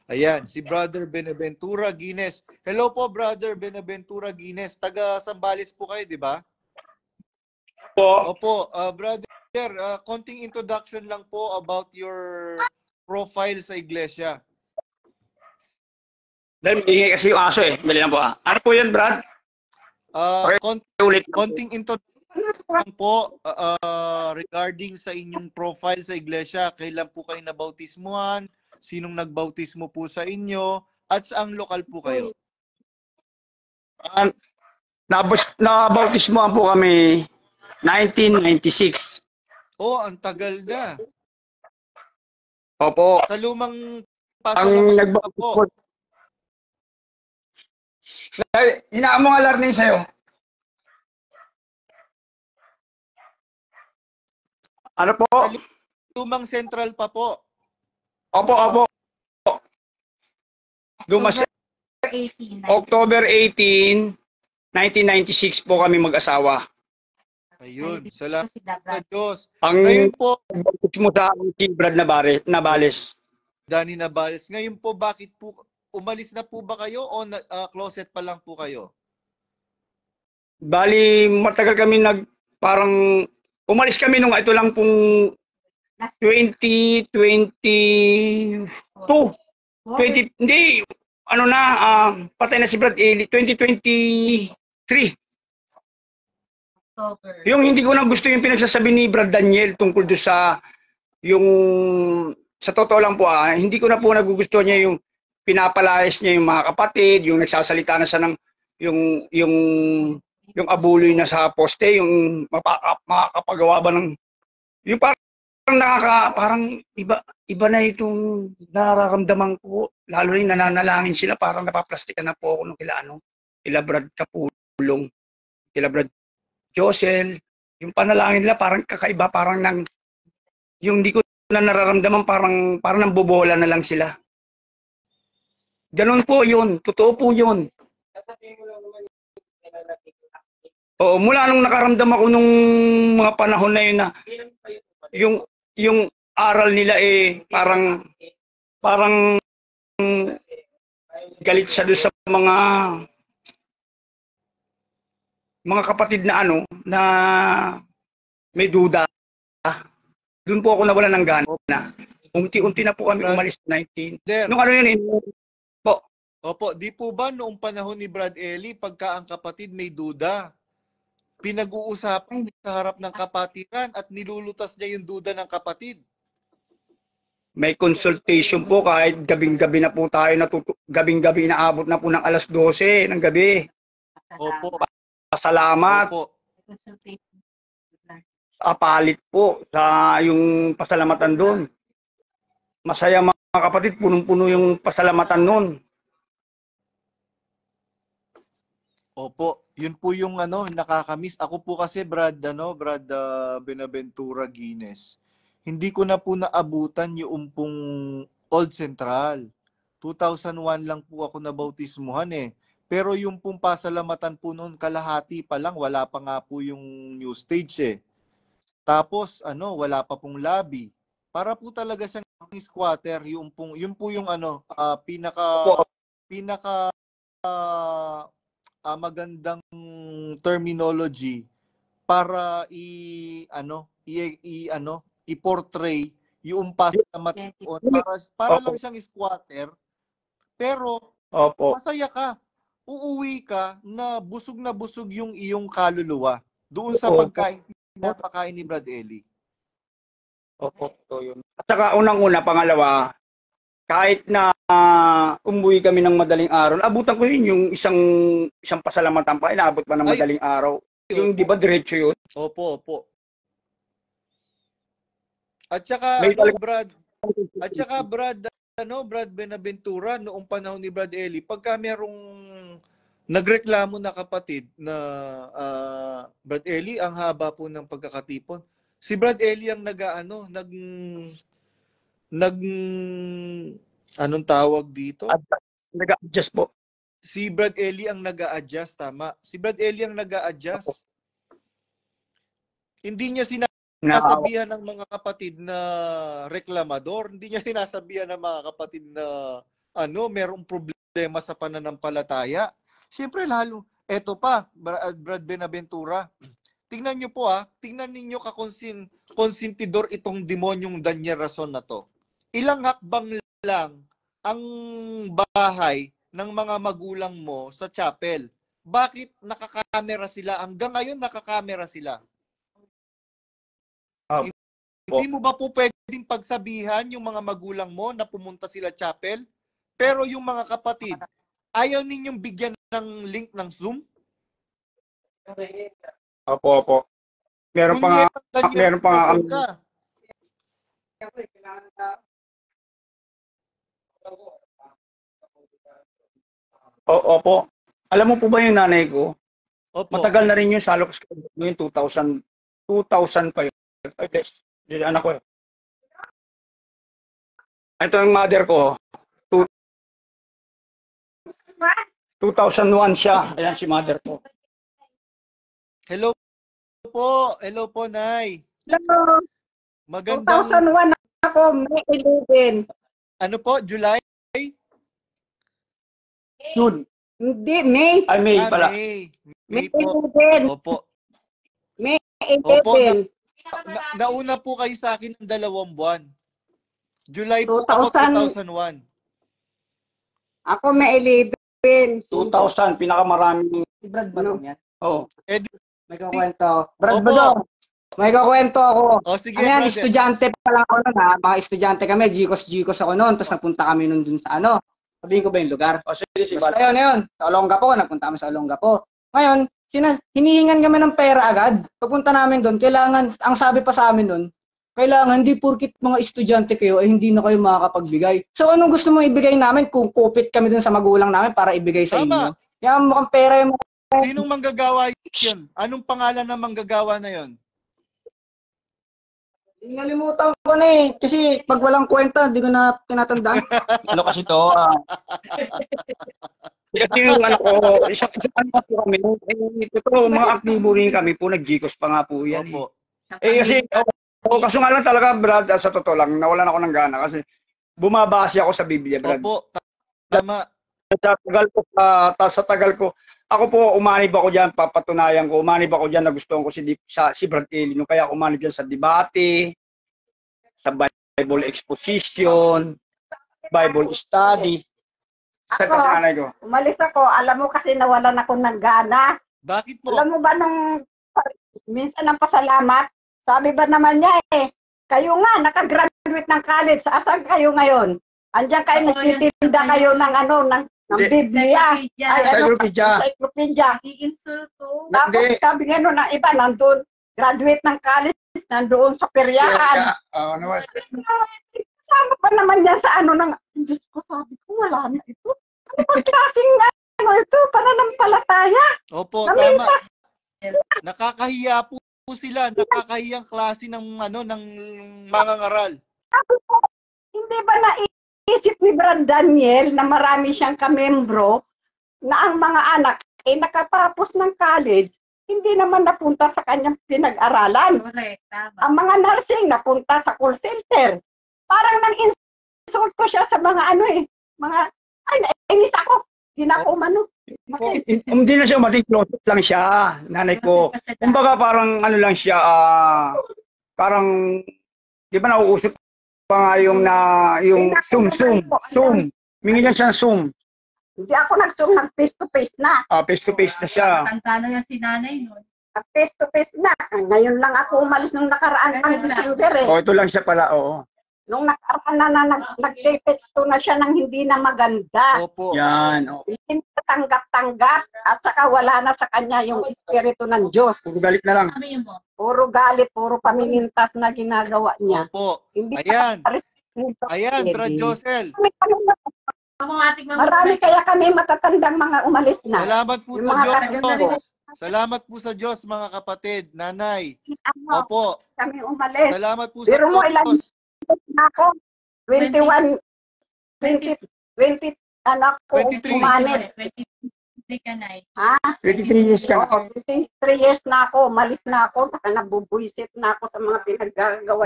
Ayan, si Brother Benaventura Guines. Hello po, Brother Benaventura Guines. Taga Sambales po kayo, di ba? Po. Opo, brother, konting introduction lang po about your profile sa iglesia. Dahil hindi kasi yung aso eh. Bili lang po ah. Ano po yun, Brad? Ulit. Konting introduction lang po regarding sa inyong profile sa iglesia. Kailan po kayo nabautismuhan? Sinong nagbautismo po sa inyo? At saang lokal po kayo? Nabautismohan po kami 1996. Oh, ang tagal na. Opo. Sa lumang ang nagbautismo. Hinaan mo nga learning sa'yo. Ano po? Sa lumang central pa po. Opo. October 18, 1996 po kami mag-asawa. Ayun, salamat sa Diyos. Ngayon po, mo sa si Brad Nabales. Danny Nabales. Ngayon po, bakit po, umalis na po ba kayo o closet pa lang po kayo? Bali, matagal kami parang, umalis kami nung ito lang pong 2022. 20, hindi, patay na si Brad, 2023. Yung hindi ko na gusto yung pinagsasabi ni Brad Daniel tungkol doon sa sa totoo lang po hindi ko na po nagugustuhan niya yung pinapalayas niya yung mga kapatid, yung nagsasalita na siya ng yung abuloy na sa poste, yung makakapagawa ba ng yung parang iba na itong nararamdaman ko, lalo rin nananalangin sila, parang napaplastikan na po ako nung kila Brad Kapulong, kila Brad Josel, yung panalangin nila parang kakaiba, parang yung hindi ko na nararamdaman, parang nambobola na lang sila. Ganun po yun, totoo po yun. Oo, mula nung nakaramdam ako nung mga panahon na yun na yung aral nila parang galit siya doon sa mga kapatid na na may duda. Doon po ako nawalan ng gana. Unti-unti na po kami umalis 19. Nung yun po. Opo, di po ba noong panahon ni Brad Eli, pagka ang kapatid may duda, pinag-uusapan sa harap ng kapatiran at nilulutas niya yung duda ng kapatid? May consultation po kahit gabing-gabi na po tayo, gabing-gabi inaabot na po ng alas 12 ng gabi. Opo. Pasalamat. Opo. Palit po sa yung pasalamatan doon. Masaya mga kapatid, punong-puno yung pasalamatan noon. Opo, yun po yung nakakamiss. Ako po kasi Brad Benaventura Guines. Hindi ko na po naabutan yung pong Old Central. 2001 lang po ako nabautismuhan eh. Pero yung pong pasalamatan po noon, kalahati pa lang, wala pa nga po yung new stage eh. Tapos wala pa pong lobby. Para po talaga siyang squatter, yun po yung pinaka magandang terminology para i-portray yung pasalamatan para lang siyang squatter, pero masaya ka, uuwi ka na busog yung iyong kaluluwa doon sa pagkain pinapakain ni Brad Eli. Opo, to yun. At saka unang-una, pangalawa, kahit na umuwi kami ng madaling araw, abutan ko yun yung isang pasalamatan pa, inaabot pa ng madaling araw. Yung di ba diretso yun? Opo. At saka Brad Benaventura, noong panahon ni Brad Eli, pagka merong nagreklamo na kapatid na Brad Eli, ang haba po ng pagkakatipon. Si Brad Eli ang anong tawag dito? Nag-a-adjust po. Si Brad Eli ang nag-a-adjust, tama. Si Brad Eli ang nag-a-adjust. Hindi niya sinasabihan ng mga kapatid na reklamador. Hindi niya sinasabihan ng mga kapatid na merong problema sa pananampalataya. Siyempre lalo, eto pa, Brad Benaventura. Tingnan niyo po tingnan ninyo konsentidor itong demonyong Daniel Rason na to. Ilang hakbang lang ang bahay ng mga magulang mo sa chapel. Bakit nakakamera sila? Hanggang ngayon nakakamera sila. Hindi mo ba po pwedeng pagsabihan yung mga magulang mo na pumunta sila chapel? Pero yung mga kapatid, ayaw ninyong bigyan ng link ng Zoom? Opo. Meron pa nga Opo. Alam mo po ba yung nanay ko? Opo. Matagal na rin yung salok yung 2000 pa yun. Ay, yung anak ko. Ito yung mother ko. 2001 siya. Ayan si mother ko. Hello po, Nay. Hello. Magandang 2001 ako, May 11. ano po, July? June. Hindi, May. Ay, May pala. May May po. 11. Opo. May Opo, 11. nauna po kayo sa akin ng 2 buwan. July po 2000. ako, 2001. Ako May 11. 2000, pinakamarami. Si Brad ba yan? Oo. May kukwento. Brad Opo. ba daw? May kukwento ako. O sige, Ano yan, brother. estudyante pa lang ako noon ha. Mga estudyante kami, Gcos ako noon. Tapos napunta kami noon dun sa ano. Sabihin ko ba yung lugar? O sige, Basta yun. Sa Olongapo, nagpunta kami sa Olongapo. Ngayon, hinihingan kami ng pera agad. Pagpunta namin doon, kailangan, ang sabi pa sa amin doon, kailangan, hindi porkit mga estudyante kayo, hindi na kayo makakapagbigay. So, anong gusto mong ibigay namin kung kupit kami doon sa magulang namin para ibigay sa Tama. inyo? Yan, mukhang pera yung Sinong manggagawa yun? Anong pangalan ng manggagawa na yun? Nalimutan ko na eh. Kasi pag walang kwenta, hindi ko na tinatandaan. Ano kasi to? Kasi yung anak ko, isang ano po kami, ito mga aktibo rin kami po, nag-Gcos pa nga po yan. Opo. Kasi, kaso nga lang talaga, Brad, sa totoo lang, nawalan ako ng gana kasi bumabase ako sa Biblia, Brad. Opo. Tama. Sa tagal ko, ako po, umanib ako dyan, papatunayan ko, umanib ako dyan na gustuhan ko si Brad Elino, kaya umanib dyan sa debate, sa Bible exposition, Bible study. Sa Ako, nanay ko. umalis ako. Alam mo kasi nawalan ako ng gana. Bakit po? Alam mo ba nung minsan ng pasalamat, sabi ba naman niya kayo nga, nakagraduate ng college, asan kayo ngayon? Andiyan kayo, nagtitinda kayo ng ng Biblia. Encyclopedia. I-insulto. Tapos sabi nga ng iba, nandun, graduate ng college, nandoon sa peryahan. Kasama pa naman yan sa ng, Diyos ko, sabi ko, wala na ito. Ano ba klaseng ito, pananampalataya? Opo, tama. Namintas. Nakakahiya po sila, nakakahiyang klase ng ng mangangaral. Sabi ko, hindi ba naisip ni Brad Daniel na marami siyang kamembro na ang mga anak nakatapos ng college, hindi naman napunta sa kanyang pinag-aralan. Correct, tama. Ang mga nursing napunta sa call center. Parang nang-insult ko siya sa mga nainis ako. Hindi na ako umano. Hindi na siya closet lang siya, nanay ko. Kumbaga parang ano lang siya, parang, di ba nauusap pa nga yung Zoom. Mingi lang siya ng Zoom. Hindi ako nag-Zoom, nag-face-to-face na. Face-to-face na siya. Kanta na yan si nanay nun. Nag-face-to-face na. Ngayon lang ako umalis nung nakaraan ng December Ito lang siya pala, oo. Nung nakaraan na nag-texto na siya ng hindi na maganda. Opo. Yan, oo. Hindi tanggap-tanggap at saka wala na sa kanya yung espiritu ng Diyos. Puro galit na lang. Kami yun mo. Puro galit, puro pamimintas na ginagawa niya. Opo. Hindi Ayan. pa Ayan, Brad Josel. Marami kaya kami matatandang mga umalis na. Salamat po Yung sa mga Diyos. karagdagan. Salamat po sa Diyos, mga kapatid, nanay. Ano, Opo. kami umalis. Salamat po sa Pero mo ilang Diyos. na ako? 21, 20 anak ko 23. umanit. 23 ka na 23 years ka. Oo, 23 years na ako, umalis na ako, saka nabubuisit na ako sa mga pinaggagawa.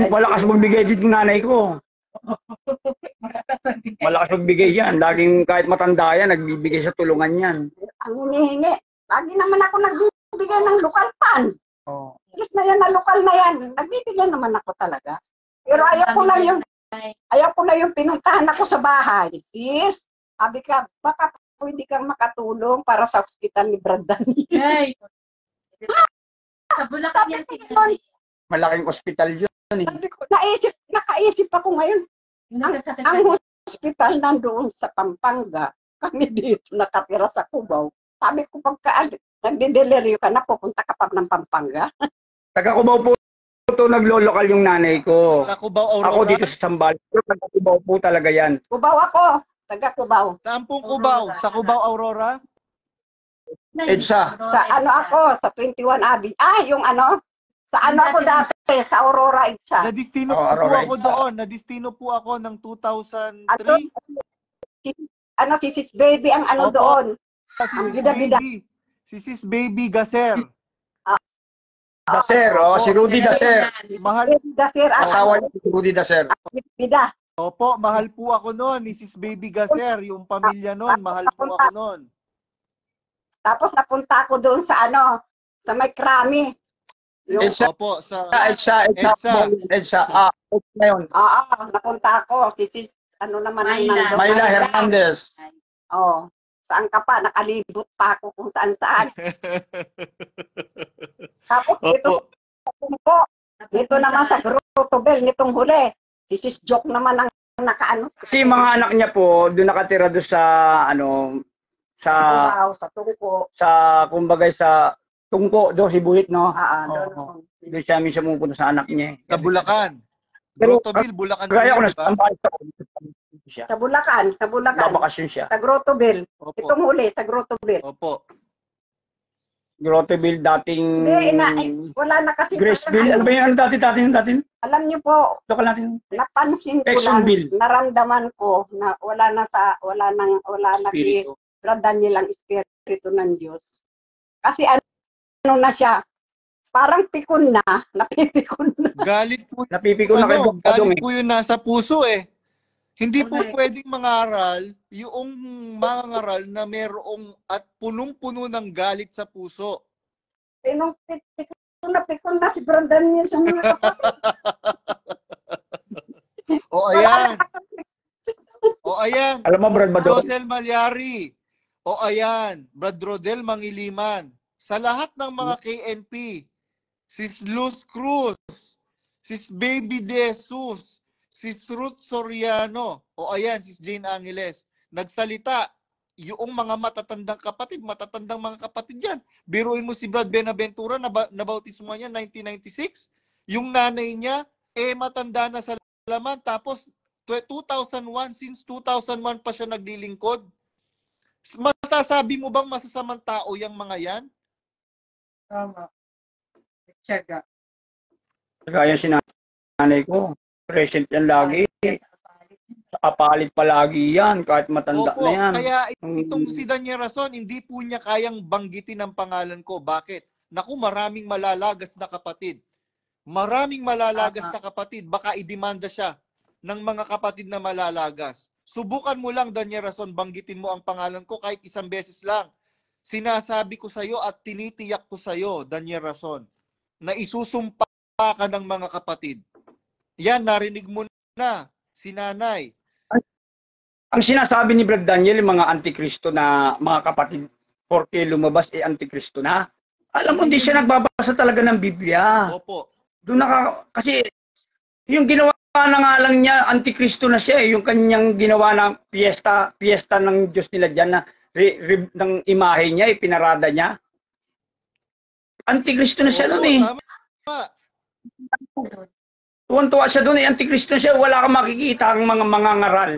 Malakas magbigay din ng nanay ko. Malakas magbigay yan. Laging kahit matanda yan, nagbibigay sa tulungan yan. Ang hinihingi. Lagi naman ako nagbibigay ng lokal pan. Oh. Yes na yan, na lokal na yan. Nagbibigay naman ako talaga. Pero ayaw ko na yung pinuntahan ako sa bahay. Sis, sabi ka, baka pwede kang makatulong para sa ospital ni Brad Daniel. Ay. Sa Bulacan yan si Nanay. Malaking ospital yun. Sabi ko, nakaisip ako ngayon. Nagkasakit Ang hospital nandoon sa Pampanga. Kami dito nakatira sa Cubao. Sabi ko, pagka nagde-delivery ka na, pupunta ka pa ng Pampanga. Taga Cubao po ito, naglolokal yung nanay ko. Sa Cubao, Aurora. Ako dito sa Sambales. Pero taga Cubao po talaga yan. Cubao ako. Taga Cubao. Saan pong Cubao? Sa Cubao, Aurora? EDSA. Sa ano ako, sa 21 Avenue. Yung ano, sa ano ako dati, sa Aurora Itza. Nadistino Oh, po Aurora. ako doon. Nadistino po ako ng 2003. Ano, si Sis Baby ang ano Opo. doon. Si Ang Sis bida-bida. Baby. Si Sis Baby Gaser. Daser, si Rudy Daser. Mahal, Dasir, Asawa niya si Rudy Daser. bida. opo, mahal po ako noon ni Sis Baby Gaser. Yung pamilya noon, mahal po ako noon. Tapos napunta ako doon sa ano, sa may Krami. Yung, EDSA, Opo, sa EDSA. Ngayon. napunta ako. Si Sis, ano naman ang Mayla. nandun. Mayla Hernandez. Oo. Saan ka pa? Nakalibot pa ako kung saan-saan. Tapos dito, dito naman sa Grotto Bell, nitong huli. Si Sis Joke naman ang nakaano. Kasi mga anak niya po, doon nakatira doon sa, ano, sa, Wow, sa Tungko. kumbagay sa Tungko, doon si Buhit, no? Doon. Doon siya minsan pumupunta sa anak niya. sa Bulacan. Pero, Grottoville, Bulacan. Kaya ako po yan, nasa diba? Sambales ako. Siya. Sa Bulacan. Babakasyon siya. Sa Grotto Bell. Opo. Itong huli, sa Grotto Bell. Opo. Grotteville, dating Wala na kasi. Graceville. Ano ba yung dati? Alam niyo po, Local natin. napansin ko lang, Exxonville. naramdaman ko na wala na Espiritu. Brad Daniel ang espiritu ng Diyos. Kasi ano na siya, parang pikon na, napipikon na. Galit po, Napipikon na kayo. galit po yun nasa puso eh. Hindi po pwedeng mangaral yung mangaral na merong at punong-puno ng galit sa puso. Pikon na si Brad Daniel sa mga kapatid. O ayan. O ayan. Alam mo, Brad Badon, Josel Malyari. O ayan. Brad Rodel Mangiliman. Sa lahat ng mga KNP, Sis Luz Cruz, Sis Baby De Jesus, Sis Ruth Soriano, o ayan, Sis Jane Angeles, nagsalita, yung mga matatandang mga kapatid yan. Biruin mo si Brad Benaventura, nabautismo niya 1996. Yung nanay niya, matanda na sa laman. Tapos, 2001, since 2001 pa siya naglilingkod. Masasabi mo bang masasamang tao yung mga yan? Tama. Tiyaga. kaya sinanay ko. Present yan lagi. Kapalit palagi yan, kahit matanda Opo, na yan. kaya itong si Daniel Rason, hindi po niya kayang banggitin ang pangalan ko. Bakit? Naku, maraming malalagas na kapatid. Maraming malalagas na kapatid. Baka idemanda siya ng mga kapatid na malalagas. Subukan mo lang, Daniel Rason, banggitin mo ang pangalan ko kahit isang beses lang. Sinasabi ko sa iyo at tinitiyak ko sa iyo, Daniel Rason, na isusumpa ka ng mga kapatid. Yan, narinig mo na, si nanay. Ang sinasabi ni Brad Daniel, yung mga antikristo na mga kapatid, porque lumabas antikristo na. Alam mo, hindi siya nagbabasa talaga ng Biblia. Opo. Doon kasi yung ginawa na nga lang niya, antikristo na siya. Yung kanyang ginawa ng piyesta ng Diyos nila dyan na ng imahe niya, ipinarada niya. Antikristo na siya doon eh. Tama. Tuwan-tuwa siya doon eh, antikristo na siya. Wala kang makikita ang mga ngaral.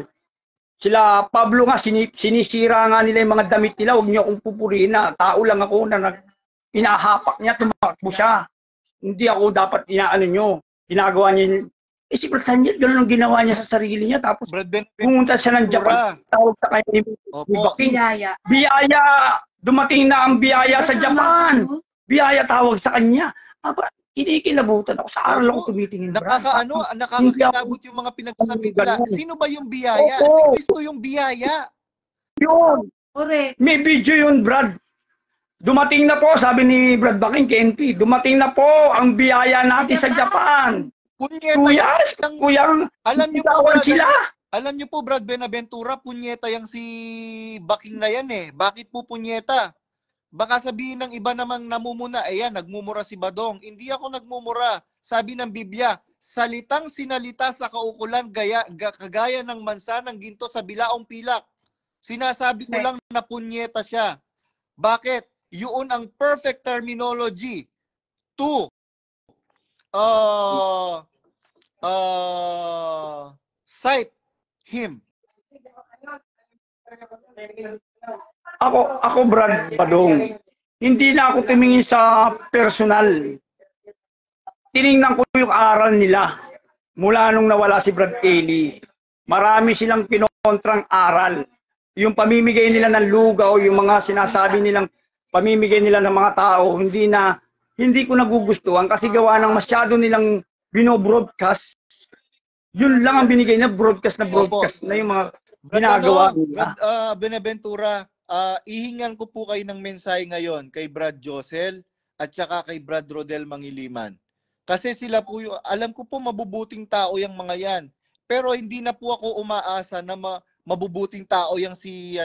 Sila Pablo nga, sinisira nga nila yung mga damit nila. Huwag niyo akong pupurihin na. Tao lang ako na pinahapak niya, tumakbo siya. Hindi ako dapat inaano nyo. Ginagawa niya. Si Brad Daniel, gano'n ang ginawa niya sa sarili niya. Tapos pumunta siya ng Japan. Tawag sa kanya ni Baking. Biyaya. Dumating na ang biyaya sa Japan. Biyaya tawag sa kanya. kinikilabutan ako. Sa aral ako Opo. tumitingin, Brad. Nakakakilabot yung mga pinagsasabi nila. Ganun. Sino ba yung biyaya? Opo. Si Kristo yung biyaya. Yun. Correct. May video yun, Brad. Dumating na po, sabi ni Brad Baking, KNP, dumating na po ang biyaya natin sa Japan. Punyeta Kuyang, alam niyo po, bitawan Brad, sila. alam niyo po, Brad Benaventura, punyeta yang si Baking na yan eh. Bakit po punyeta? Baka sabihin ng iba namang namumuna, ayan, nagmumura si Badong. Hindi ako nagmumura. Sabi ng Biblia, salitang sinalita sa kaukulan kagaya ng mansa ng ginto sa bilaong pilak. Sinasabi ko lang na punyeta siya. Bakit? Yun ang perfect terminology to cite him. Ako Brad Badong, hindi na ako tumingin sa personal. Tiningnan ko yung aral nila mula nung nawala si Brad Eli. Marami silang pinontrang aral. Yung pamimigay nila ng lugaw, yung mga sinasabi nilang pamimigay nila ng mga tao, hindi ko nagugustuhan kasi gawa ng masyado nilang binobroadcast. Yun lang ang binigay na broadcast na yung mga ginagawa nila. Brad Benaventura, ihingan ko po kayo ng mensahe ngayon kay Brad Josel at saka kay Brad Rodel Mangiliman. Kasi sila po, alam ko po mabubuting tao yung mga yan. Pero hindi na po ako umaasa na mabubuting tao yung si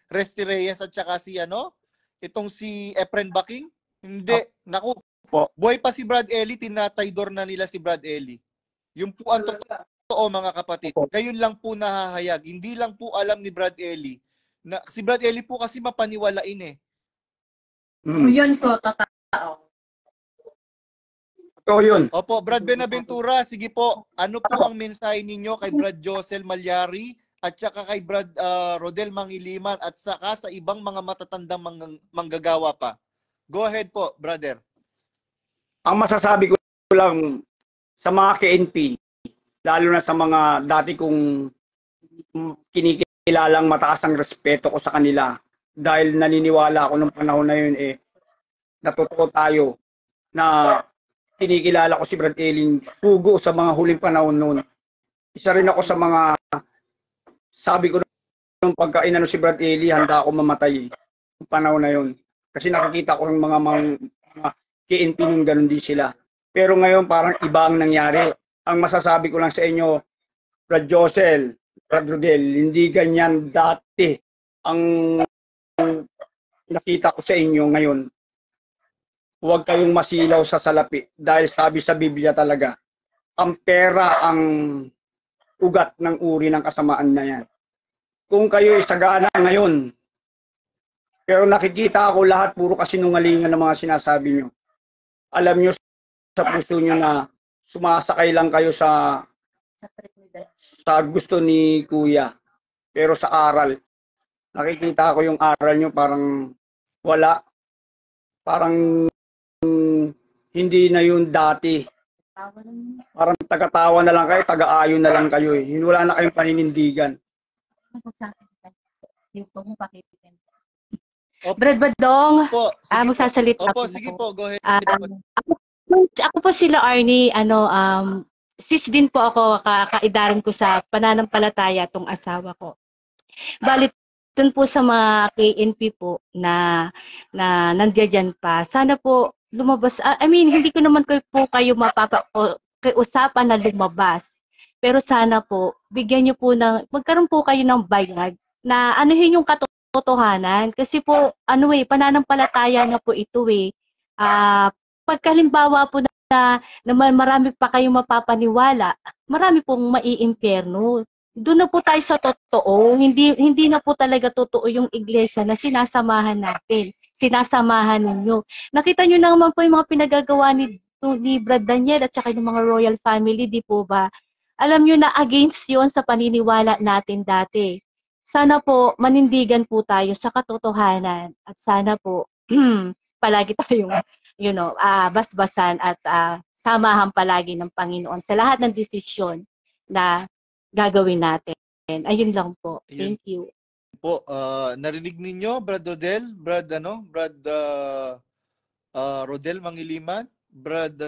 Resty Reyes at saka itong si Efren Baking. Hindi, naku. Buhay pa si Brad Eli, tinataydor na nila si Brad Eli. Yung po ang totoo mga kapatid. Ngayon lang po nahahayag. Hindi lang po alam ni Brad Eli. Si Brad Eli po kasi mapaniwalain eh. Yun po, totoo. Ito yun. Opo, Brad Benaventura, sige po. Ano po ang mensahe ninyo kay Brad Josel Malyari at saka kay Brad Rodel Mangiliman at saka sa ibang mga matatandang manggagawa pa? Go ahead po, brother. Ang masasabi ko lang sa mga KNP, lalo na sa mga dati kong kinikilalang mataas ang respeto ko sa kanila dahil naniniwala ako nung panahon na yun natututo tayo na kinikilala ko si Brad Eling sugo sa mga huling panahon noon. Isa rin ako sa mga sabi ko nung pagkainano si Brad Eli, handa ako mamatay yung panahon na yun. Kasi nakikita ko yung mga KNP nung ganun din sila. Pero ngayon parang iba ang nangyari. Ang masasabi ko lang sa inyo, Brad Josel, Brad Rodel, hindi ganyan dati ang nakita ko sa inyo ngayon. Huwag kayong masilaw sa salapi dahil sabi sa Biblia talaga, ang pera ang ugat ng uri ng kasamaan na yan. Kung kayo isagana ngayon, pero nakikita ako lahat puro kasinungalingan ng mga sinasabi nyo. Alam nyo sa puso nyo na sumasakay lang kayo sa gusto ni Kuya. Pero sa aral, nakikita ko yung aral nyo parang wala. Parang hindi na yun dati. Parang taga-tawa na lang kayo, taga-ayon na lang kayo eh. Wala na kayong paninindigan. Brad Badong, magsasalita Opo, sige po, go ahead. Ako po sila Arnie, sis din po ako, kaidaran ko sa pananampalataya tong asawa ko. Balit dun po sa mga KNP po na nandiyan pa, sana po lumabas. Hindi ko naman po kayo usapan na lumabas. Pero sana po, bigyan nyo po magkaroon po kayo ng bayag na anuhin yung katotohanan. Kasi po, pananampalataya na po ito eh. Pagkalimbawa po na marami pa kayong mapapaniwala, marami pong maiimpyerno. Doon na po tayo sa totoo. Hindi na po talaga totoo yung iglesia na sinasamahan natin. Sinasamahan ninyo. Nakita nyo naman po yung mga pinagagawa ni Brad Daniel at saka yung mga royal family, di po ba? Alam nyo na against yon sa paniniwala natin dati. Sana po manindigan po tayo sa katotohanan at sana po palagi tayong basbasan at samahan palagi ng Panginoon sa lahat ng desisyon na gagawin natin. Ayun lang po. Thank you. Po, narinig ninyo, Brad Rodel, Brad Rodel Mangiliman, Brad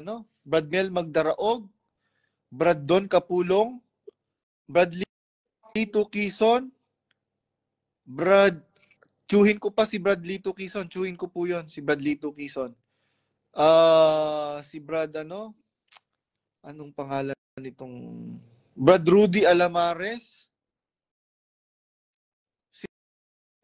Mel Magdaraog, Brad Don Kapulong, Brad Lito Quezon, Brad, tsuhin ko pa si Brad Lito Quezon, tsuhin ko po yun, si Brad Lito Quezon. Si Brad anong pangalan nitong, Brad Rudy Alamares,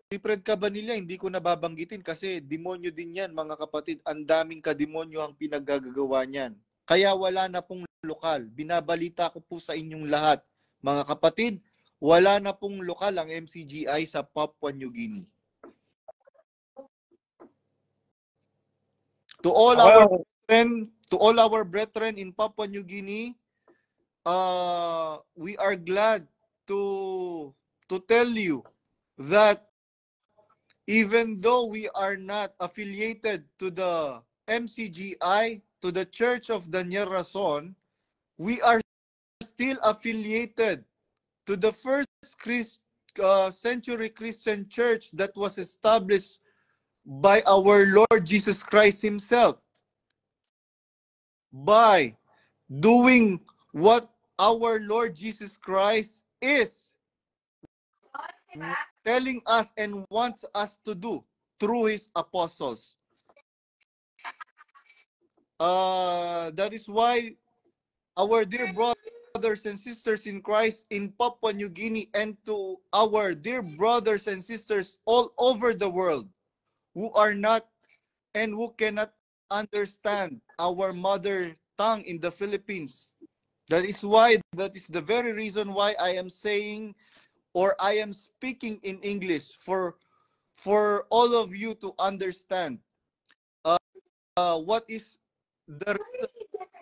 si Fred Cabanilla, hindi ko nababanggitin kasi demonyo din yan, mga kapatid. Ang daming kademonyo ang pinaggagawa niyan. Kaya wala na pong lokal. Binabalita ko po sa inyong lahat, mga kapatid, wala na pong lokal ang MCGI sa Papua New Guinea. To all our brethren in Papua New Guinea, we are glad to tell you that even though we are not affiliated to the MCGI, to the Church of Daniel Rason, we are still affiliated to the first century Christian church that was established by our Lord Jesus Christ himself. By doing what our Lord Jesus Christ is telling us and wants us to do through his apostles. That is why our dear brothers and sisters in Christ in Papua New Guinea, and to our dear brothers and sisters all over the world who are not and who cannot understand our mother tongue in the Philippines. That is the very reason why I am saying, or I am speaking in English for all of you to understand what is the real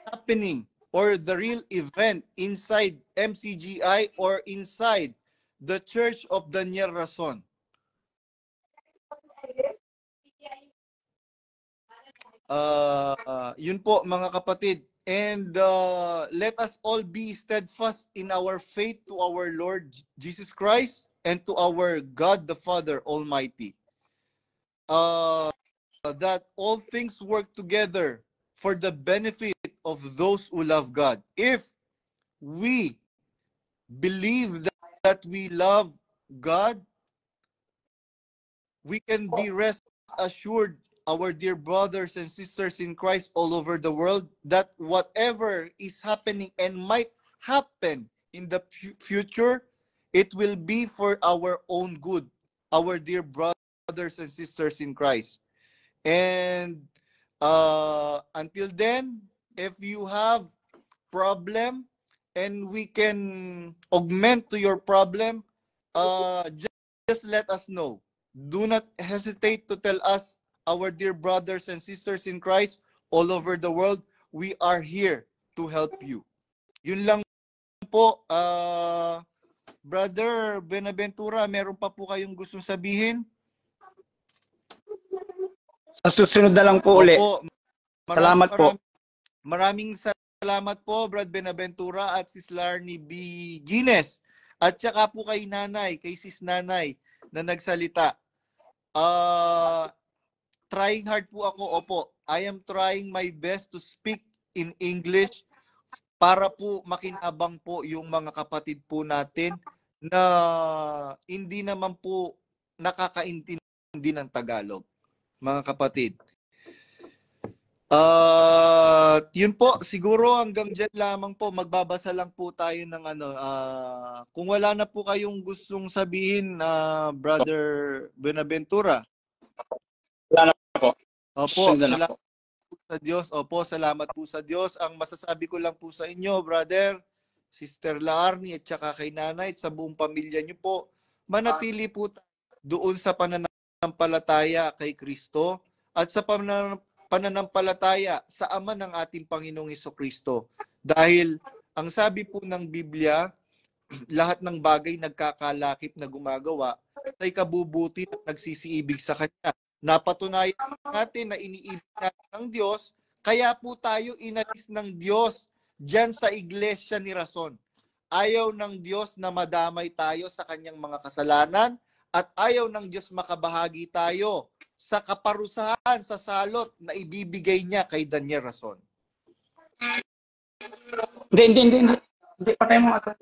happening or the real event inside MCGI or inside the Church of Daniel Rason. Yun po, mga kapatid. And let us all be steadfast in our faith to our Lord Jesus Christ and to our God the Father Almighty. That all things work together for the benefit of those who love God. If we believe that we love God, we can be rest assured, our dear brothers and sisters in Christ all over the world, that whatever is happening and might happen in the future, it will be for our own good, our dear brothers and sisters in Christ. And until then, if you have problem and we can augment to your problem, just let us know. Do not hesitate to tell us, our dear brothers and sisters in Christ all over the world. We are here to help you. Yun lang po, Brother Benaventura, meron pa po kayong gustong sabihin? Sa susunod na lang po ulit. Salamat po. Maraming salamat po, Brad Benaventura at Sis Larnie B. Guinness. At saka po kay Nanay, kay Sis Nanay na nagsalita. Trying hard po ako, opo. I am trying my best to speak in English para po makinabang po yung mga kapatid po natin na hindi naman po nakakaintindi ng Tagalog, mga kapatid. Yun po, siguro hanggang dyan lamang po. Magbabasa lang po tayo ng kung wala na po kayong gustong sabihin, Brother Benaventura. Wala na po. Opo, salamat po sa Diyos. Opo, salamat po sa Diyos. Ang masasabi ko lang po sa inyo, Brother, Sister Larnie, at saka kay Nanay, at sa buong pamilya niyo po, manatili po doon sa pananampalataya kay Kristo at sa pananampalataya sa Ama ng ating Panginoong Hesukristo. Dahil ang sabi po ng Biblia, lahat ng bagay nagkakalakip na gumagawa sa ikabubuti at nagsisiibig sa Kanya. Napatunayan natin na iniibig natin ng Diyos, kaya po tayo inalis ng Diyos dyan sa iglesia ni Rason. Ayaw ng Diyos na madamay tayo sa Kanyang mga kasalanan at ayaw ng Diyos makabahagi tayo sa kaparusahan, sa salot na ibibigay niya kay Daniel Rason. Hindi, patay mo ata.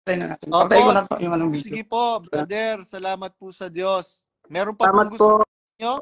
Patay na natin. Opo. Patay ko na to yung anong video. Sige po, brother. Salamat po sa Diyos. Meron pa Salamat pong gusto po. nyo?